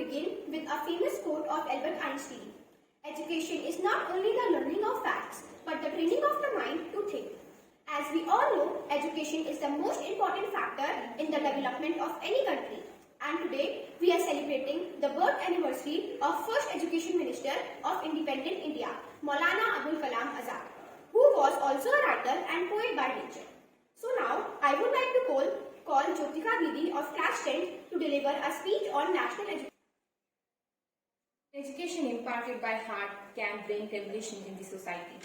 begin with a famous quote of Albert Einstein. Education is not only the learning of facts, but the training of the mind to think. As we all know, education is the most important factor in the development of any country. And today, we are celebrating the birth anniversary of first Education Minister of Independent India, Maulana Abul Kalam Azad, who was also a writer and poet by nature. So now, I would like to call Jyotika Didi of class 10 to deliver a speech on national education. Education imparted by heart can bring revolution in the society.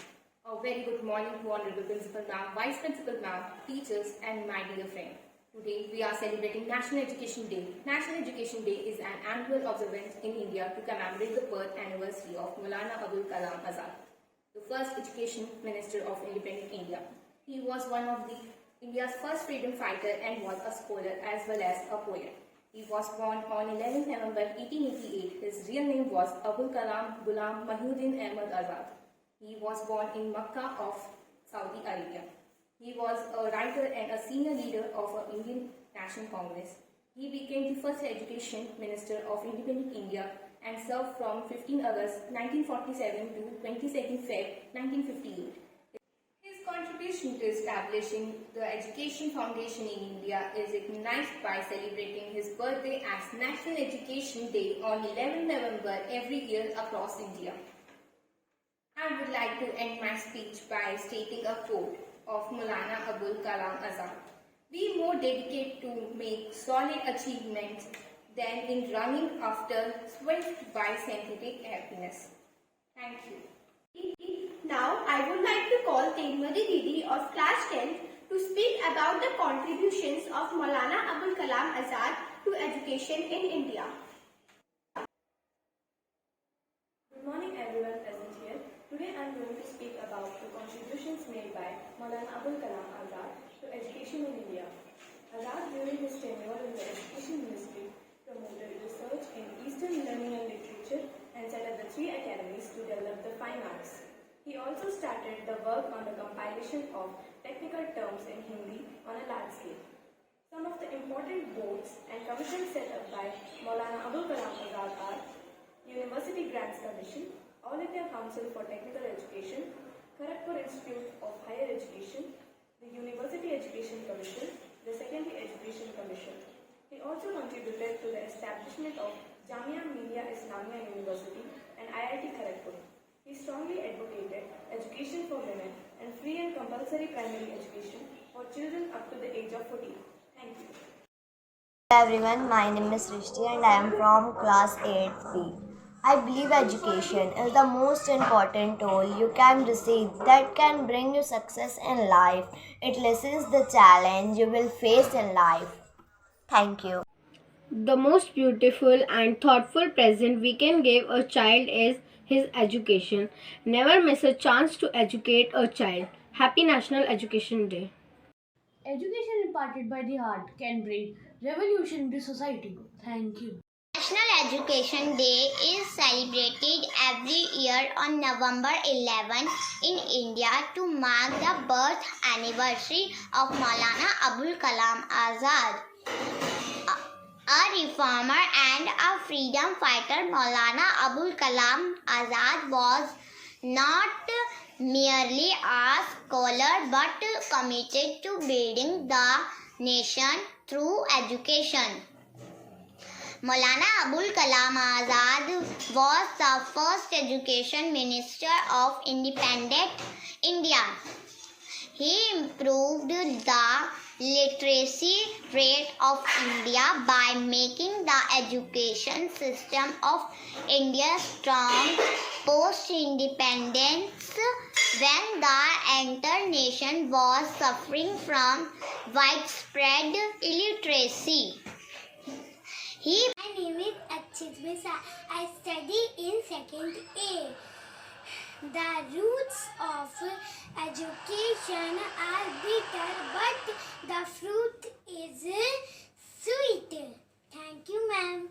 A very good morning to Honorable Principal Ma'am, Vice Principal Ma'am, teachers and my dear friend. Today we are celebrating National Education Day. National Education Day is an annual observance in India to commemorate the birth anniversary of Maulana Abul Kalam Azad, the first Education Minister of Independent India. He was one of India's first freedom fighter and was a scholar as well as a poet. He was born on 11 November 1888. His real name was Abul Kalam Ghulam Mahiuddin Ahmad Azad. He was born in Makkah of Saudi Arabia. He was a writer and a senior leader of the Indian National Congress. He became the first Education Minister of Independent India and served from 15 August 1947 to 22 Feb 1958. His contribution to establishing the Education Foundation in India is recognized by celebrating his birthday as National Education Day on 11 November every year across India. I would like to end my speech by stating a quote of Maulana Abul Kalam Azad. Be more dedicated to make solid achievements than in running after swift by synthetic happiness. Thank you. Now, I would like to call Tegmadi Didi of class 10 to speak about the contributions of Maulana Abul Kalam Azad to education in India. Good morning everyone present here. Today I am going to speak about the contributions made by Maulana Abul Kalam Azad to education in India. Azad, during his tenure in the Education Ministry, promoted research in Eastern learning and literature and set up the 3 academies to develop the fine arts. He also started the work on the compilation of technical terms in Hindi on a large scale. Some of the important boards and commissions set up by Maulana Abul Kalam Azad are University Grants Commission, All India Council for Technical Education, Kharagpur Institute of Higher Education, the University Education Commission, the Secondary Education Commission. He also contributed to the establishment of Jamia Millia Islamia University and IIT Kharagpur. He strongly advocated education for women and free and compulsory primary education for children up to the age of 14. Thank you. Hello everyone, my name is Rishti and I am from class 8B. I believe education is the most important tool you can receive that can bring you success in life. It lessens the challenge you will face in life. Thank you. The most beautiful and thoughtful present we can give a child is his education. Never miss a chance to educate a child. Happy National Education Day. Education imparted by the heart can bring revolution to society. Thank you. National Education Day is celebrated every year on November 11 in India to mark the birth anniversary of Maulana Abul Kalam Azad. A reformer and a freedom fighter, Maulana Abul Kalam Azad was not merely a scholar but committed to building the nation through education. Maulana Abul Kalam Azad was the first Education Minister of Independent India. He improved the literacy rate of India by making the education system of India strong post-independence when the entire nation was suffering from widespread illiteracy. My name is Akshit Misa. I study in 2nd A. The roots of education are bitter, but the fruit is sweet. Thank you, ma'am.